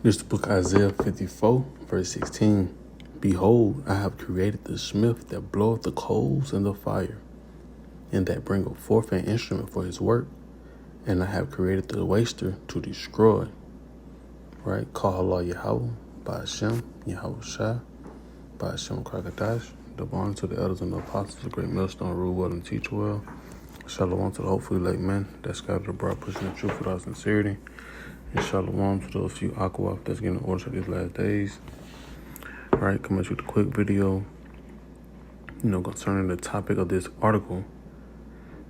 This is the book Isaiah 54, verse 16. Behold, I have created the smith that bloweth the coals in the fire, and that bringeth forth an instrument for his work. And I have created the waster to destroy. Right? Call Allah Yahweh, by Hashem, Yahweh Shai, by Hashem Krakadash. The honor to the elders and the apostles, the great millstone, rule well and teach well. Shalom to the hopefully late men that scattered abroad, pushing the truth without sincerity. And shalom to those few aquawaf that's getting orders for these last days. All right, coming with a quick video, concerning the topic of this article.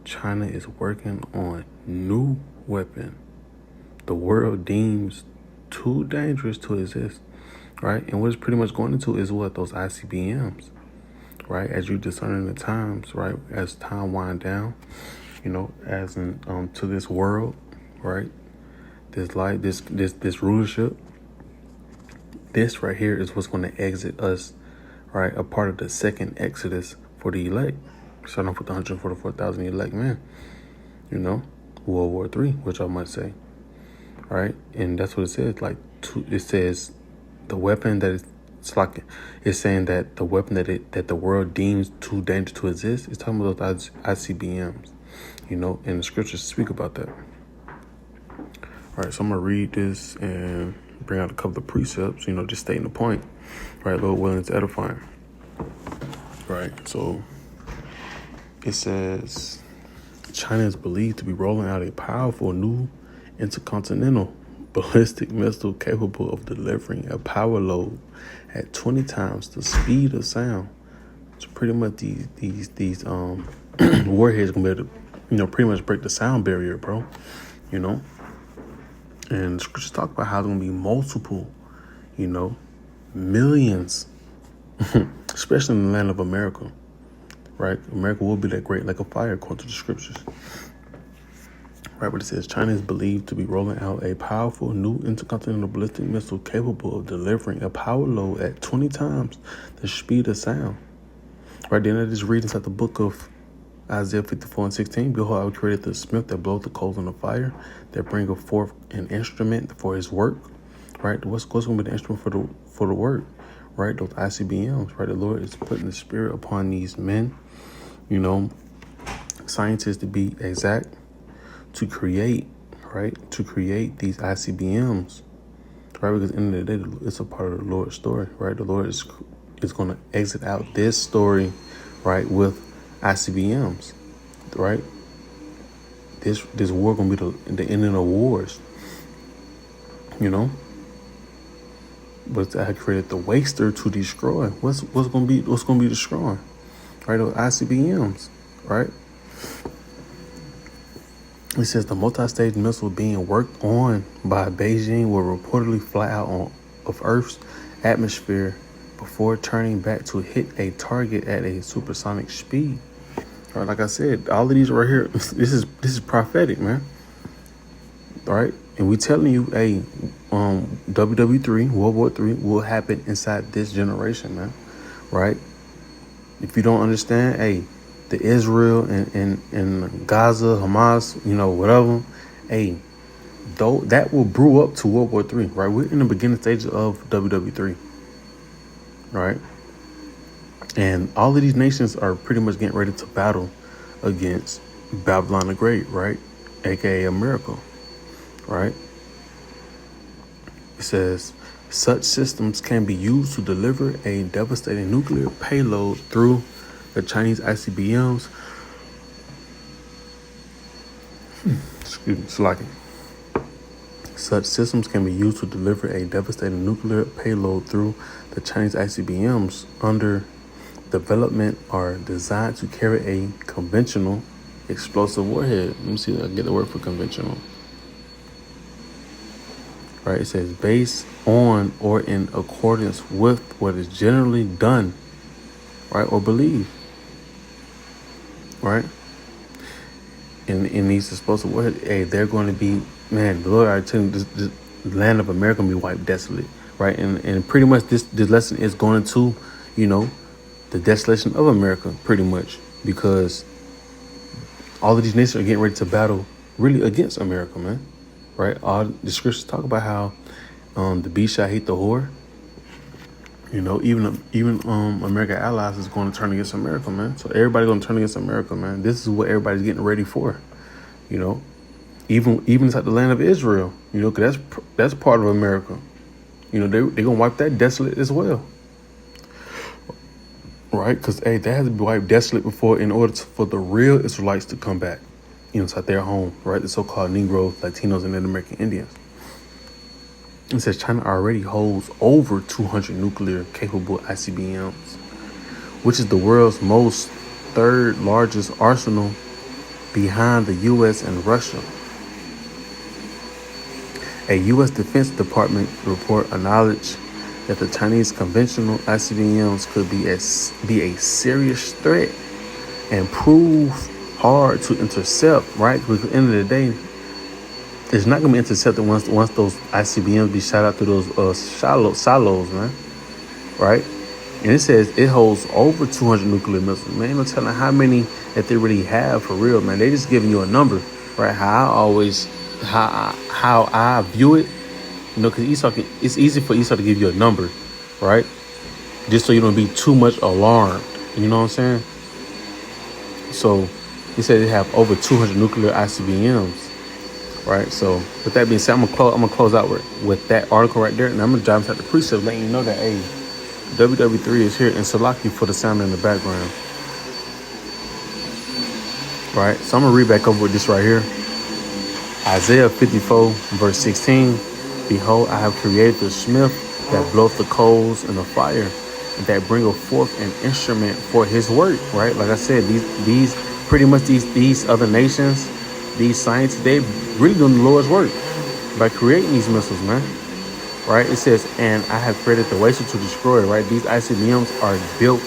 China is working on new weapon the world deems too dangerous to exist, right? And what it's pretty much going into is what? Those ICBMs, right? As you discerning the times, right? As time wind down, as in to this world, right? This light, this rulership, this right here is what's going to exit us, right? A part of the second exodus for the elect, starting off with the 144,000 elect men, World War III, which I might say, right? And that's what it says. It says the weapon that it's saying that the weapon that the world deems too dangerous to exist. It's talking about those ICBMs, and the scriptures speak about that. All right, so I'm going to read this and bring out a couple of precepts, just stating the point, right? Lord willing, it's edifying. Right, so it says, China is believed to be rolling out a powerful new intercontinental ballistic missile capable of delivering a power load at 20 times the speed of sound. So pretty much these warheads gonna be able to, pretty much break the sound barrier, bro. And the scriptures talk about how there's gonna be multiple, millions, especially in the land of America, right? America will be that great like a fire, according to the scriptures. Right, but it says China is believed to be rolling out a powerful new intercontinental ballistic missile capable of delivering a power load at 20 times the speed of sound. Right, then I just read inside the book of Isaiah 54 and 16. Behold, I have created the smith that bloweth the coals in the fire, that bringeth forth an instrument for his work. Right, what's going to be the instrument for the work? Right, those ICBMs. Right, the Lord is putting the spirit upon these men, scientists to be exact, to create these ICBMs, right? Because at the end of the day, it's a part of the Lord's story, right? The Lord is going to exit out this story, right, with ICBMs, right? This war going to be the ending of wars, But I created the waster to destroy. What's going to be destroying, right? Those ICBMs, right? It says the multi-stage missile being worked on by Beijing will reportedly fly out of Earth's atmosphere before turning back to hit a target at a supersonic speed. All right, like I said, all of these right here, this is prophetic, man. All right, and we telling you, ww3, World War III will happen inside this generation, man. Right? If you don't understand, the Israel and Gaza, Hamas, whatever, though that will brew up to World War III, right? We're in the beginning stages of ww3, right? And all of these nations are pretty much getting ready to battle against Babylon the Great, right? AKA America, right? It says, such systems can be used to deliver a devastating nuclear payload through the Chinese ICBMs. Excuse me, slacking. Such systems can be used to deliver a devastating nuclear payload through the Chinese ICBMs under development are designed to carry a conventional explosive warhead. Let me see if I can get the word for conventional. Right, it says based on or in accordance with what is generally done, right, or believed. Right? In these explosive warheads, they're going to be, man, the Lord already telling you, the land of America will be wiped desolate, right? And pretty much this lesson is going to, the desolation of America, pretty much, because all of these nations are getting ready to battle really against America, man, right? All the scriptures talk about how The beast shall hate the whore. You know, even American allies is going to turn against America, man. So everybody going to turn against America, man. This is what everybody's getting ready for. You know, even inside the land of Israel. You know, because that's part of America. You know, they're gonna wipe that desolate as well, right? Because hey, that has to be wiped desolate before in order for the real Israelites to come back, inside their home, right? The so-called Negroes, Latinos, and Native American Indians. It says China already holds over 200 nuclear-capable ICBMs, which is the world's third largest arsenal behind the U.S. and Russia. A U.S. Defense Department report acknowledged that the Chinese conventional ICBMs could be a serious threat and prove hard to intercept, right? Because at the end of the day, it's not going to be intercepted once those ICBMs be shot out through those silos, man, right? And it says it holds over 200 nuclear missiles. Man, no telling how many that they really have for real, man. They just giving you a number, right? How I view it, you know, because it's easy for Esau to give you a number, right? Just so you don't be too much alarmed. You know what I'm saying? So he said they have over 200 nuclear ICBMs. Right, so with that being said, I'm gonna close out with that article right there, and I'm gonna dive into the precept, letting you know that hey, ww3 is here, and Salaki for the sound in the background. Right, so I'm gonna read back over with this right here. Isaiah 54 verse 16. Behold, I have created the smith that bloweth the coals in the fire, and that bringeth forth an instrument for his work. Right, like I said, these other nations. These scientists, they really doing the Lord's work by creating these missiles, man. Right? It says, and I have created the waster to destroy, right? These ICBMs are built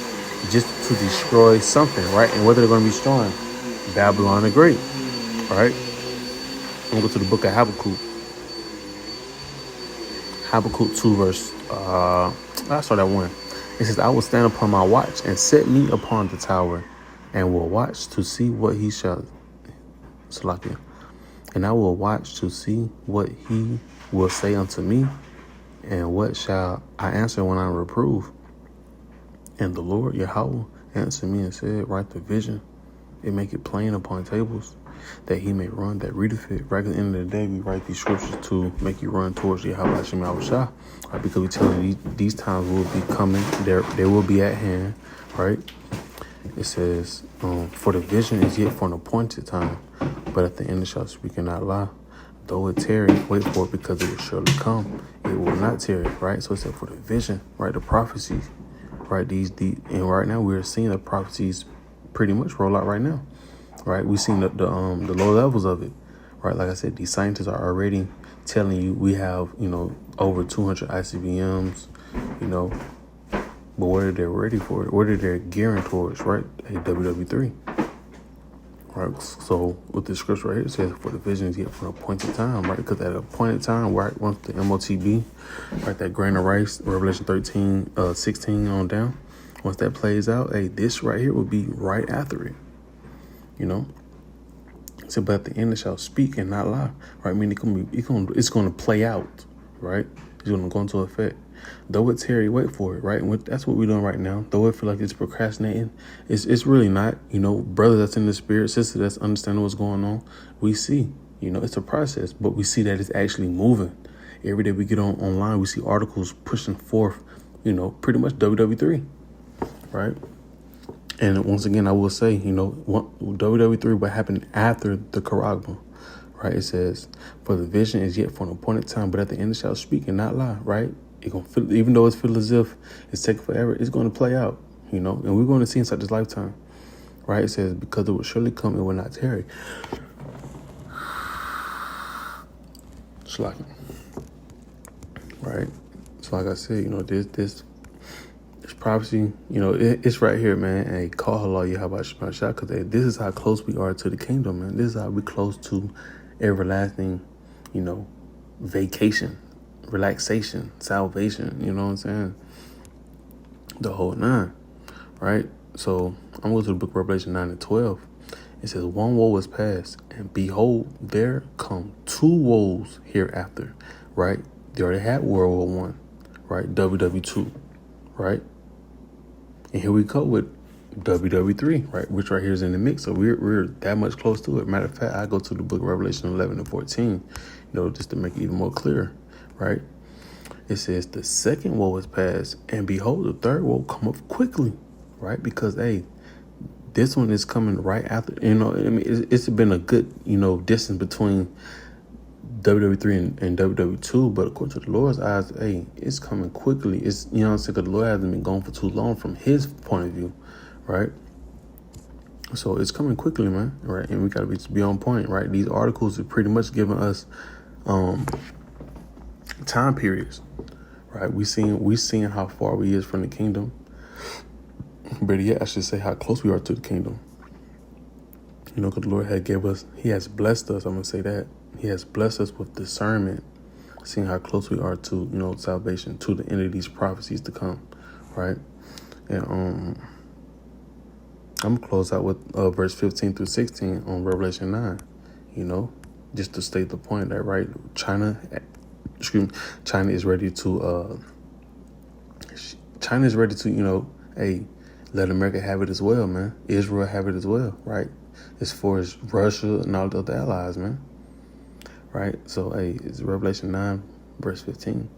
just to destroy something, right? And what they're going to be destroying? Babylon the Great, right? I'm going to go to the book of Habakkuk. Habakkuk 2 verse, I start at 1. It says, I will stand upon my watch and set me upon the tower and will watch to see what he shall Salakia. And I will watch to see what he will say unto me, and what shall I answer when I reprove. And the Lord Yahweh answered me and said, write the vision and make it plain upon tables, that he may run that readeth it. Right at the end of the day, we write these scriptures to make you run towards Yahweh Hashem Yahushua, right? Because we tell you these times will be coming. They will be at hand, right? It says, for the vision is yet for an appointed time, but at the end it shall speak and not lie. Though it tarry, wait for it, because it will surely come. It will not tarry, right? So it said for the vision, right? The prophecies, right? And right now we're seeing the prophecies pretty much roll out right now, right? We've seen the low levels of it, right? Like I said, these scientists are already telling you we have, you know, over 200 ICBMs, you know. But what are they ready for? What are they gearing towards, right? A ww3. Right? So with the scripture right here, it says, for the vision is yet for an appointed time, right? Because at an appointed time, right, once the MOTB, right, that grain of rice, Revelation 16 on down, once that plays out, hey, this right here will be right after it, you know? So, but at the end it shall speak and not lie, right? I mean, it's going to play out, right? It's going to go into effect. Though it's Harry, wait for it, right? And that's what we're doing right now. Though it feel like it's procrastinating, it's really not. You know, brother that's in the spirit, sister that's understanding what's going on, we see, you know, it's a process, but we see that it's actually moving. Every day we get online, we see articles pushing forth, you know, pretty much ww3, right? And once again, I will say, you know, ww3, what happened after the Karagma, right? It says, for the vision is yet for an appointed time, but at the end it shall speak and not lie, right? It gonna feel, even though it's feel as if it's taking forever, it's going to play out, you know, and we're going to see inside this lifetime, right? It says, because it will surely come, it will not tarry. Slacking, right? So like I said, you know, this prophecy, you know, it's right here, man. And call halal Yahweh Shemashah, because this is how close we are to the kingdom, man. This is how we close to everlasting, you know, vacation, relaxation, salvation, you know what I'm saying? The whole 9, right? So I'm going to the book of Revelation 9 and 12. It says, one woe is past, and behold, there come 2 woes hereafter, right? They already had World War One, right? ww2, right? And here we go with ww3, right? Which right here is in the mix. So we're that much close to it. Matter of fact, I go to the book of Revelation 11 and 14, just to make it even more clear, right? It says the second woe is past, and behold, the third woe come up quickly, right? Because, hey, this one is coming right after, it's been a good, distance between ww3 and ww2, but according to the Lord's eyes, hey, it's coming quickly. It's, what I'm saying, because the Lord hasn't been gone for too long from his point of view, right? So it's coming quickly, man, right? And we got to be on point, right? These articles are pretty much giving us time periods, right? We seeing how far we is from the kingdom. But yeah, I should say how close we are to the kingdom. Because the Lord he has blessed us. I'm going to say that. He has blessed us with discernment, seeing how close we are to, salvation, to the end of these prophecies to come, right? And I'm going to close out with verse 15 through 16 on Revelation 9, just to state the point that, right, China is ready to, hey, let America have it as well, man. Israel have it as well, right? As far as Russia and all the other allies, man. Right? So, hey, it's Revelation 9, verse 15.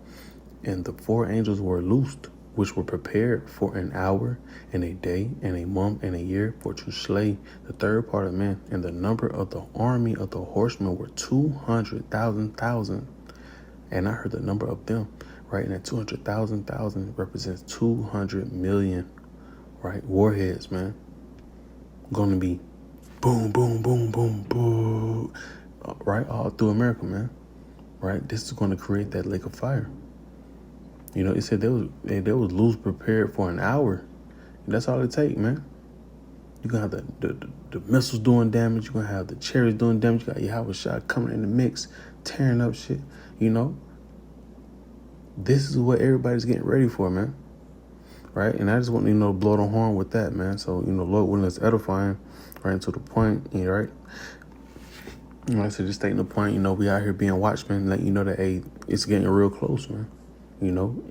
And the four angels were loosed, which were prepared for an hour and a day and a month and a year for to slay the third part of men. And the number of the army of the horsemen were 200,000. And I heard the number of them, right? And that 200,000 represents 200 million, right? Warheads, man. Going to be boom, boom, boom, boom, boom, right? All through America, man. Right? This is going to create that lake of fire. It said they was loose prepared for an hour. And that's all it takes, man. You're going to have the missiles doing damage. You're going to have the chariots doing damage. You got Yahweh shot coming in the mix, tearing up shit. This is what everybody's getting ready for, man. Right? And I just want to, blow the horn with that, man. So, Lord willing, it's edifying, right, to the point, right? So just stating the point, we out here being watchmen, letting you know that, hey, it's getting real close, man.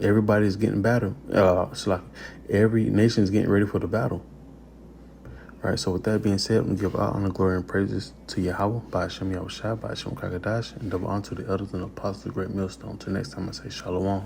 Everybody's getting battle. It's like every nation is getting ready for the battle. Right, so with that being said, I'm going to give all honor, glory, and praises to Yahweh, by Hashem Yahushua, by Hashem Kakadash, and double honor to the elders and apostles of the great millstone. Till next time, I say shalom.